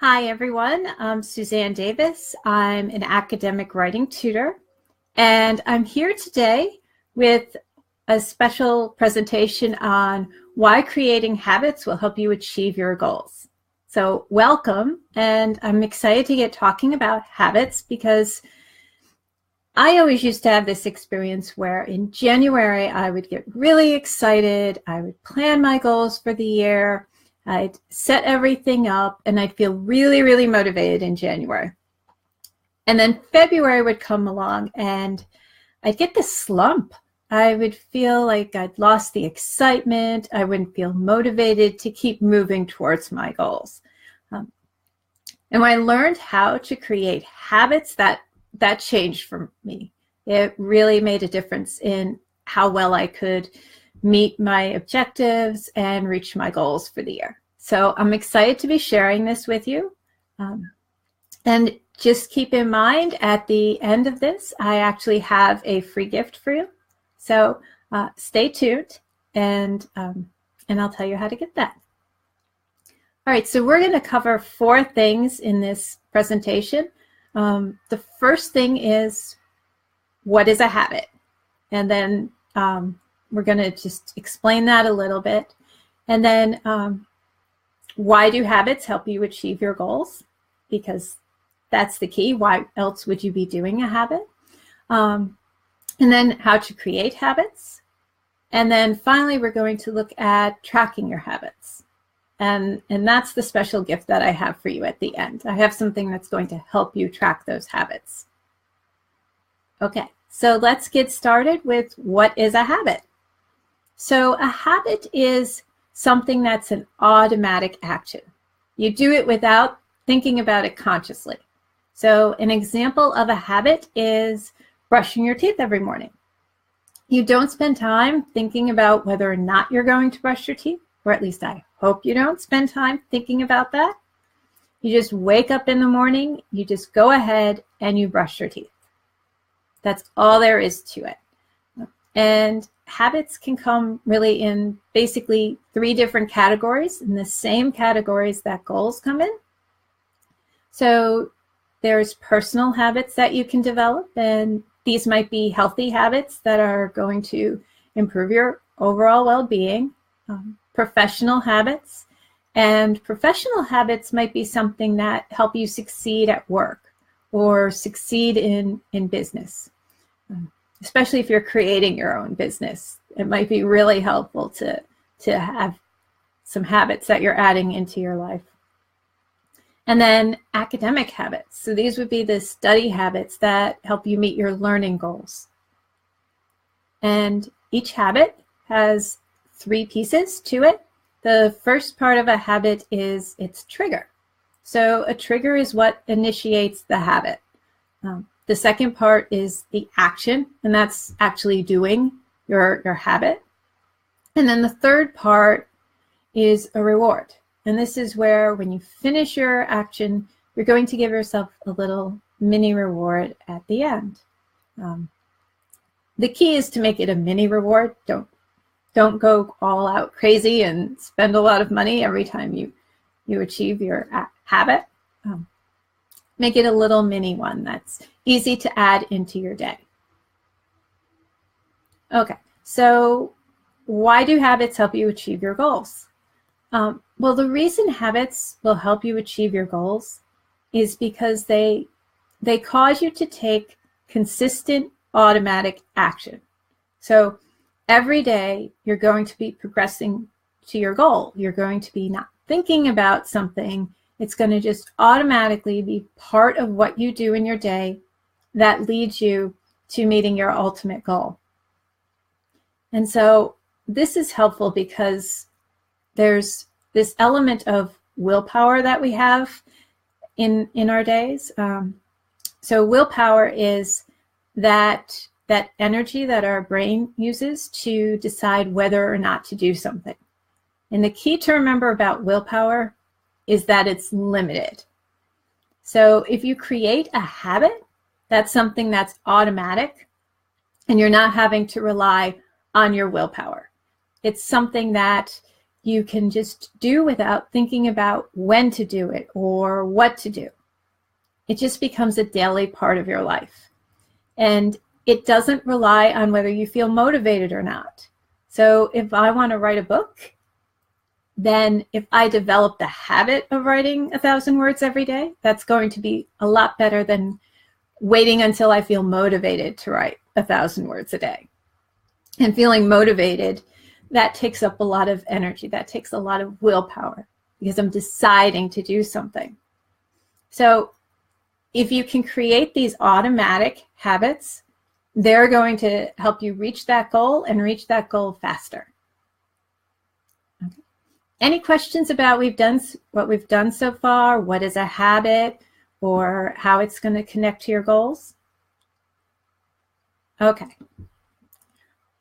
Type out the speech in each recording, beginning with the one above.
Hi, everyone. I'm Suzanne Davis. I'm an academic writing tutor, and I'm here today with a special presentation on why creating habits will help you achieve your goals. So welcome, and I'm excited to get talking about habits because I always used to have this experience where in January I would get really excited, I would plan my goals for the year, I'd set everything up, and I'd feel really, really motivated in January. And then February would come along and I'd get this slump. I would feel like I'd lost the excitement. I wouldn't feel motivated to keep moving towards my goals. And when I learned how to create habits, that changed for me. It really made a difference in how well I could meet my objectives and reach my goals for the year. So I'm excited to be sharing this with you. And just keep in mind, at the end of this, I actually have a free gift for you. So stay tuned, and I'll tell you how to get that. All right, so we're going to cover 4 things in this presentation. The first thing is, what is a habit? And then we're going to just explain that a little bit. And then why do habits help you achieve your goals? Because that's the key. Why else would you be doing a habit? And then how to create habits. And then finally, we're going to look at tracking your habits. And that's the special gift that I have for you at the end. I have something that's going to help you track those habits. Okay, so let's get started with what is a habit. So a habit is something that's an automatic action. You do it without thinking about it consciously. So an example of a habit is brushing your teeth every morning. You don't spend time thinking about whether or not you're going to brush your teeth, or at least I hope you don't spend time thinking about that. You just wake up in the morning, you just go ahead and you brush your teeth. That's all there is to it. And habits can come really in basically 3 different categories, in the same categories that goals come in. So there's personal habits that you can develop, and these might be healthy habits that are going to improve your overall well-being. Professional habits, and professional habits might be something that help you succeed at work or succeed in business. Especially if you're creating your own business, it might be really helpful to have some habits that you're adding into your life. And then academic habits. So these would be the study habits that help you meet your learning goals. And each habit has 3 pieces to it. The first part of a habit is its trigger. So a trigger is what initiates the habit. The second part is the action, and that's actually doing your habit. And then the third part is a reward. And this is where when you finish your action, you're going to give yourself a little mini reward at the end. The key is to make it a mini reward. Don't go all out crazy and spend a lot of money every time you achieve your habit. Make it a little mini one that's easy to add into your day. Okay, so why do habits help you achieve your goals? Well, the reason habits will help you achieve your goals is because they cause you to take consistent automatic action. So every day you're going to be progressing to your goal. You're going to be not thinking about something. It's going to just automatically be part of what you do in your day that leads you to meeting your ultimate goal. And so this is helpful because there's this element of willpower that we have in our days. So willpower is that energy that our brain uses to decide whether or not to do something. And the key to remember about willpower is that it's limited. So if you create a habit, that's something that's automatic, and you're not having to rely on your willpower. It's something that you can just do without thinking about when to do it or what to do. It just becomes a daily part of your life. And it doesn't rely on whether you feel motivated or not. So if I want to write a book, then if I develop the habit of writing 1,000 words every day, that's going to be a lot better than waiting until I feel motivated to write 1,000 words a day. And feeling motivated, that takes up a lot of energy. That takes a lot of willpower because I'm deciding to do something. So if you can create these automatic habits, they're going to help you reach that goal and reach that goal faster. Okay. Any questions about what we've done so far? What is a habit, or how it's going to connect to your goals? Okay.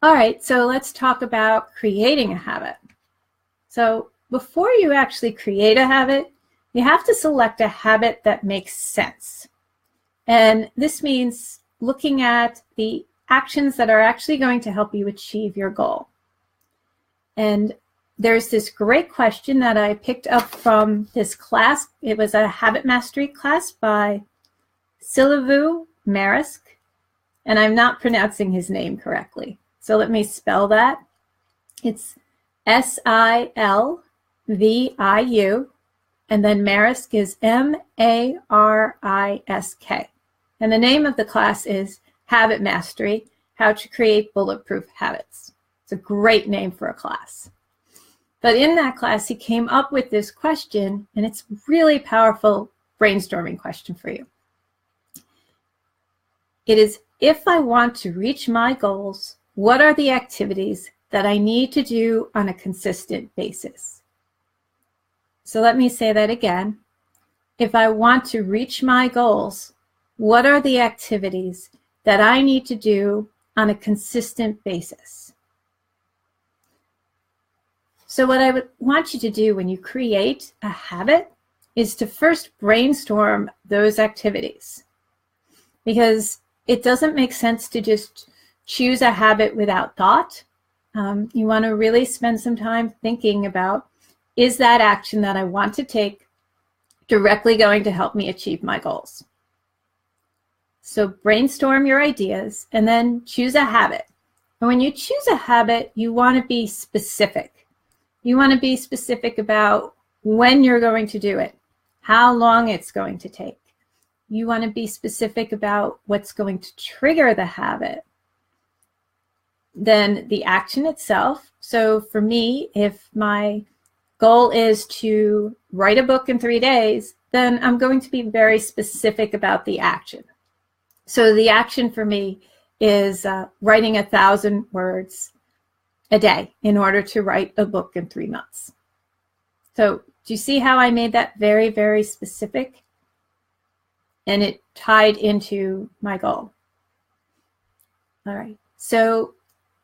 All right, so let's talk about creating a habit. So before you actually create a habit, you have to select a habit that makes sense. And this means looking at the actions that are actually going to help you achieve your goal. And there's this great question that I picked up from this class. It was a habit mastery class by Silviu Maresk, and I'm not pronouncing his name correctly. So let me spell that. It's Silviu, and then Maresk is Marisk. And the name of the class is Habit Mastery, How to Create Bulletproof Habits. It's a great name for a class. But in that class, he came up with this question, and it's a really powerful brainstorming question for you. It is, if I want to reach my goals, what are the activities that I need to do on a consistent basis? So let me say that again. If I want to reach my goals, what are the activities that I need to do on a consistent basis? So what I would want you to do when you create a habit is to first brainstorm those activities, because it doesn't make sense to just choose a habit without thought. You want to really spend some time thinking about, is that action that I want to take directly going to help me achieve my goals? So brainstorm your ideas and then choose a habit. And when you choose a habit, you want to be specific. You want to be specific about when you're going to do it, how long it's going to take. You want to be specific about what's going to trigger the habit. Then the action itself. So for me, if my goal is to write a book in 3 days, then I'm going to be very specific about the action. So the action for me is writing 1,000 words a day in order to write a book in 3 months. So do you see how I made that very, very specific? And it tied into my goal. All right. So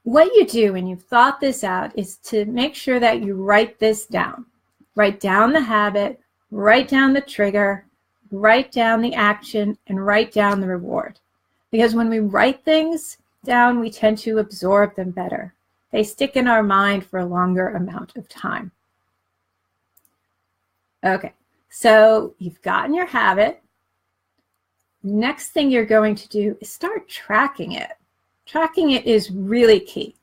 what you do when you've thought this out is to make sure that you write this down. Write down the habit, write down the trigger, write down the action, and write down the reward. Because when we write things down, we tend to absorb them better. They stick in our mind for a longer amount of time. Okay, so you've gotten your habit. Next thing you're going to do is start tracking it. Tracking it is really key,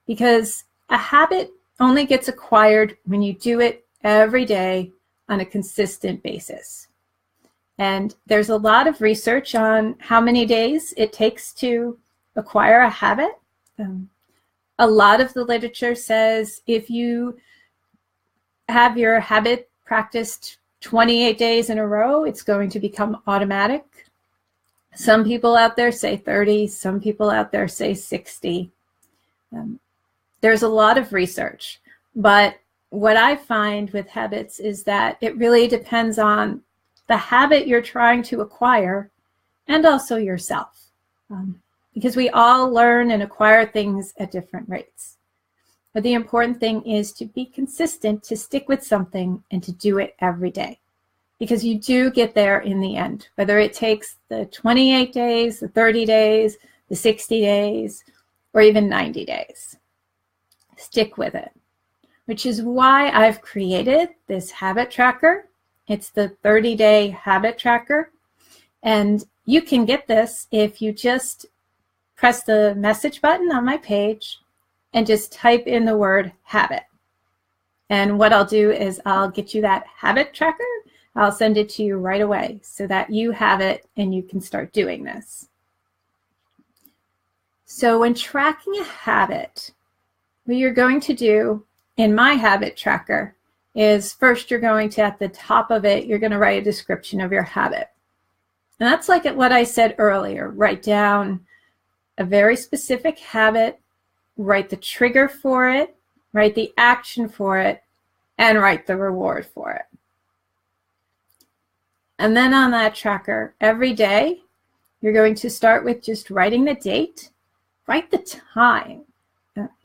because a habit only gets acquired when you do it every day on a consistent basis. And there's a lot of research on how many days it takes to acquire a habit. A lot of the literature says if you have your habit practiced 28 days in a row, it's going to become automatic. Some people out there say 30, some people out there say 60. There's a lot of research, but what I find with habits is that it really depends on the habit you're trying to acquire and also yourself, because we all learn and acquire things at different rates. But the important thing is to be consistent, to stick with something and to do it every day. Because you do get there in the end, whether it takes the 28 days, the 30 days, the 60 days, or even 90 days. Stick with it. which is why I've created this habit tracker. It's the 30-day habit tracker. And you can get this if you just press the message button on my page and just type in the word habit. And what I'll do is I'll get you that habit tracker. I'll send it to you right away so that you have it and you can start doing this. So when tracking a habit, what you're going to do in my habit tracker is first you're going to, at the top of it, you're going to write a description of your habit. And that's like what I said earlier. Write down a very specific habit, write the trigger for it, write the action for it, and write the reward for it. And then on that tracker, every day, you're going to start with just writing the date, write the time.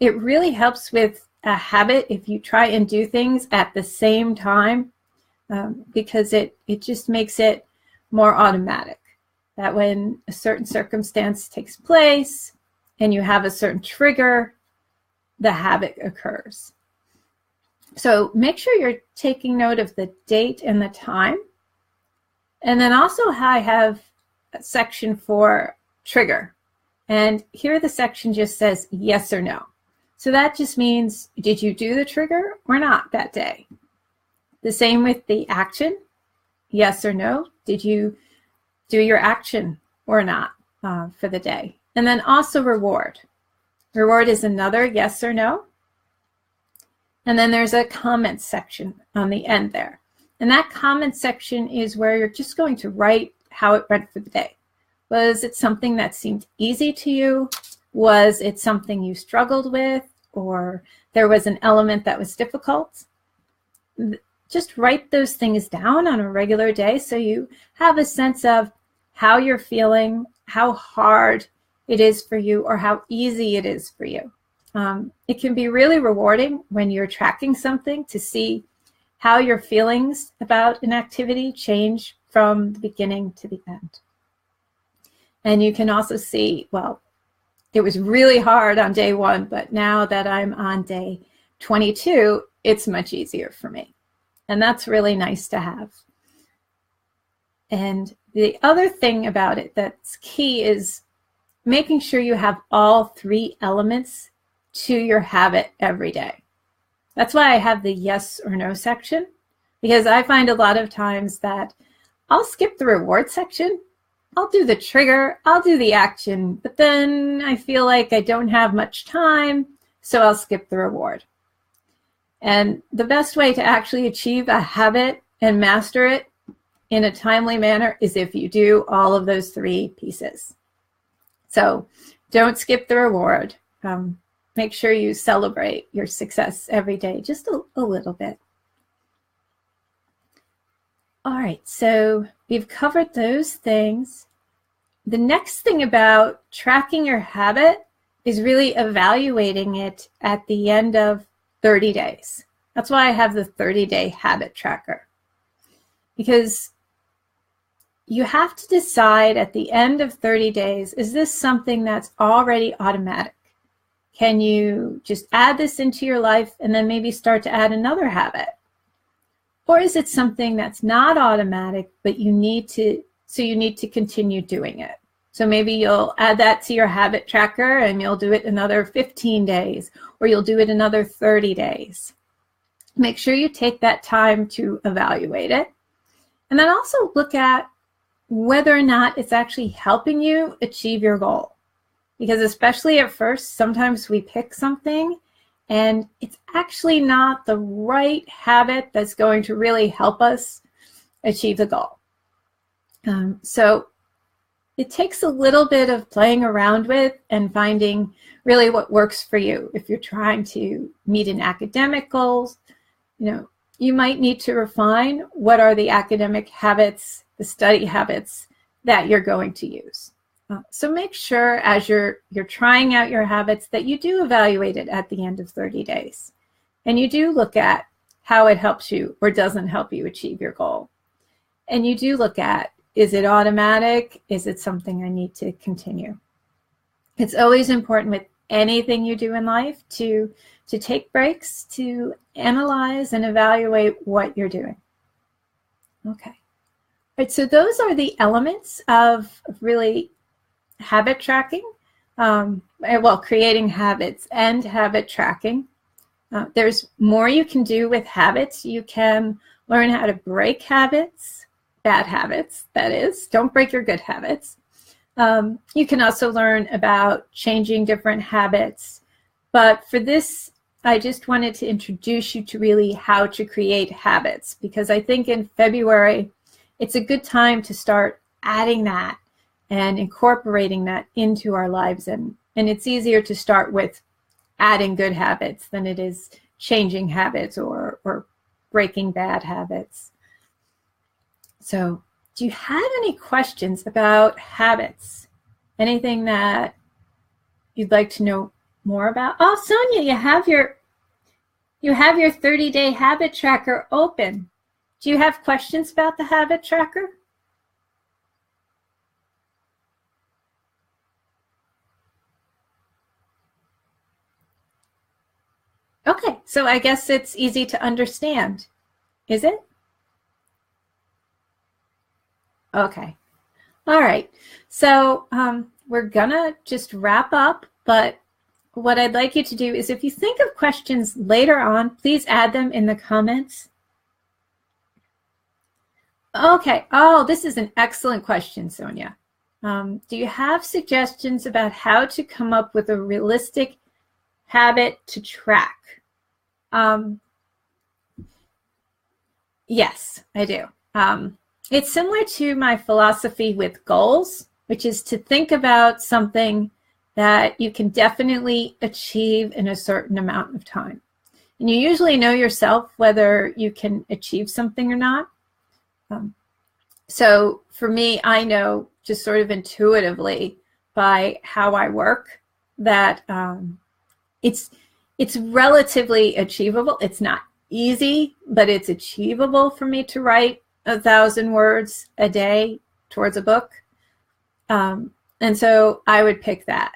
It really helps with a habit if you try and do things at the same time, because it just makes it more automatic. That when a certain circumstance takes place and you have a certain trigger, the habit occurs. So make sure you're taking note of the date and the time. And then also I have a section for trigger. And here the section just says yes or no. So that just means, did you do the trigger or not that day? The same with the action, yes or no. Did you do your action or not for the day? And then also reward. Reward is another yes or no. And then there's a comment section on the end there. And that comment section is where you're just going to write how it went for the day. Was it something that seemed easy to you? Was it something you struggled with? Or there was an element that was difficult? Just write those things down on a regular day so you have a sense of how you're feeling, how hard it is for you, or how easy it is for you. It can be really rewarding when you're tracking something to see how your feelings about an activity change from the beginning to the end. And you can also see, well, it was really hard on day 1, but now that I'm on day 22, it's much easier for me. And that's really nice to have. And the other thing about it that's key is making sure you have all 3 elements to your habit every day. That's why I have the yes or no section, because I find a lot of times that I'll skip the reward section. I'll do the trigger, I'll do the action, but then I feel like I don't have much time, so I'll skip the reward. And the best way to actually achieve a habit and master it in a timely manner is if you do all of those 3 pieces. So don't skip the reward. Make sure you celebrate your success every day, just a little bit. All right, so we've covered those things. The next thing about tracking your habit is really evaluating it at the end of 30 days. That's why I have the 30-day habit tracker. Because you have to decide at the end of 30 days, is this something that's already automatic? Can you just add this into your life and then maybe start to add another habit? Or is it something that's not automatic, but you need to continue doing it? So maybe you'll add that to your habit tracker and you'll do it another 15 days, or you'll do it another 30 days. Make sure you take that time to evaluate it. And then also look at whether or not it's actually helping you achieve your goal. Because especially at first, sometimes we pick something and it's actually not the right habit that's going to really help us achieve the goal. So it takes a little bit of playing around with and finding really what works for you. If you're trying to meet an academic goals, you might need to refine what are the academic habits, the study habits that you're going to use. So make sure as you're trying out your habits that you do evaluate it at the end of 30 days. And you do look at how it helps you or doesn't help you achieve your goal. And you do look at, is it automatic? Is it something I need to continue? It's always important with anything you do in life to to take breaks, to analyze and evaluate what you're doing. Okay. All right, so those are the elements of really habit tracking. Well, creating habits and habit tracking. There's more you can do with habits. You can learn how to break habits, bad habits, that is. Don't break your good habits. You can also learn about changing different habits. But for this, I just wanted to introduce you to really how to create habits, because I think in February, it's a good time to start adding that and incorporating that into our lives. And it's easier to start with adding good habits than it is changing habits or breaking bad habits. So do you have any questions about habits? Anything that you'd like to know more about? Oh, Sonia, you have your 30-day habit tracker open. Do you have questions about the habit tracker? Okay, so I guess it's easy to understand. Is it? Okay. All right. So we're gonna just wrap up, but what I'd like you to do is if you think of questions later on, please add them in the comments. Okay. Oh, this is an excellent question, Sonia. Do you have suggestions about how to come up with a realistic habit to track? Yes, I do. It's similar to my philosophy with goals, which is to think about something that you can definitely achieve in a certain amount of time. And you usually know yourself whether you can achieve something or not. So for me, I know just sort of intuitively by how I work that it's relatively achievable. It's not easy, but it's achievable for me to write 1,000 words a day towards a book. And so I would pick that.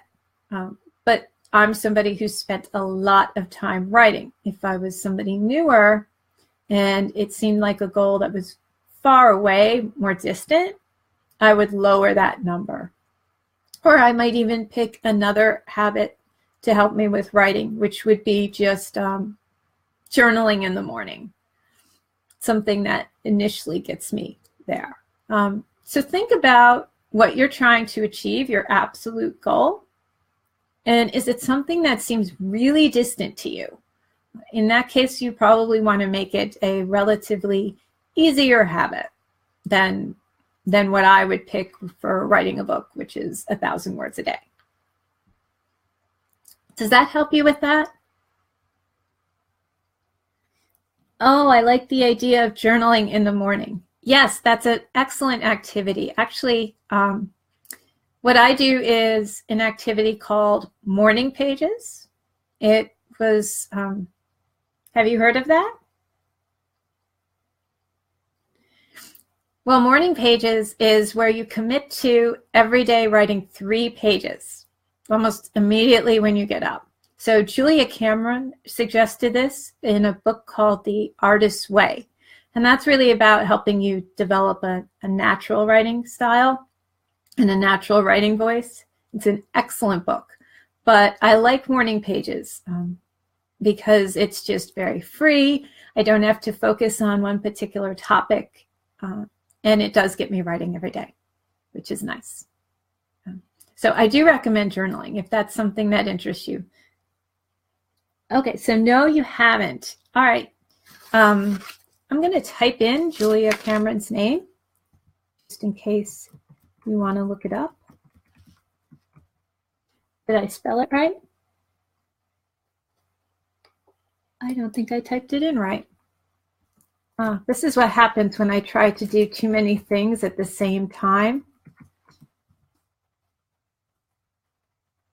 But I'm somebody who spent a lot of time writing. If I was somebody newer and it seemed like a goal that was far away, more distant, I would lower that number. Or I might even pick another habit to help me with writing, which would be just journaling in the morning, something that initially gets me there. So think about what you're trying to achieve, your absolute goal, and is it something that seems really distant to you? In that case, you probably want to make it a relatively easier habit than what I would pick for writing a book, which is 1,000 words a day. Does that help you with that? Oh, I like the idea of journaling in the morning. Yes, that's an excellent activity. Actually, what I do is an activity called Morning Pages. It was, have you heard of that? Well, Morning Pages is where you commit to every day writing 3 pages, almost immediately when you get up. So Julia Cameron suggested this in a book called The Artist's Way. And that's really about helping you develop a natural writing style and a natural writing voice. It's an excellent book. But I like Morning Pages because it's just very free. I don't have to focus on one particular topic. And it does get me writing every day, which is nice. So I do recommend journaling if that's something that interests you. Okay, so no, you haven't. All right. I'm going to type in Julia Cameron's name just in case you want to look it up. Did I spell it right? I don't think I typed it in right. This is what happens when I try to do too many things at the same time.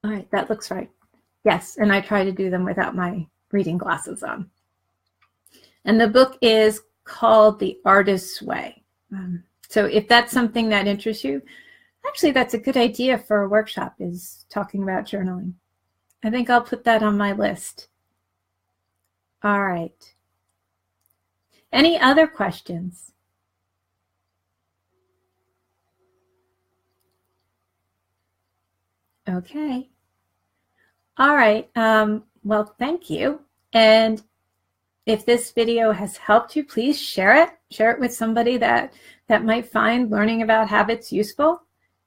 All right, that looks right. Yes, and I try to do them without my reading glasses on. And the book is called The Artist's Way. So if that's something that interests you, actually that's a good idea for a workshop, is talking about journaling. I think I'll put that on my list. All right. Any other questions? Okay. All right. Well, thank you. And if this video has helped you, please share it. Share it with somebody that might find learning about habits useful.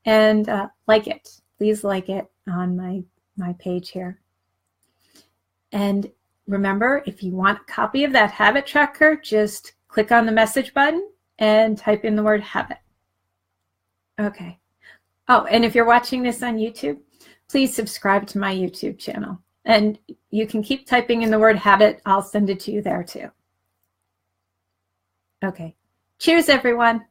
And like it. Please like it on my page here. And remember, if you want a copy of that habit tracker, just click on the message button and type in the word habit. Okay. Oh, and if you're watching this on YouTube, please subscribe to my YouTube channel. And you can keep typing in the word habit. I'll send it to you there too. Okay. Cheers, everyone.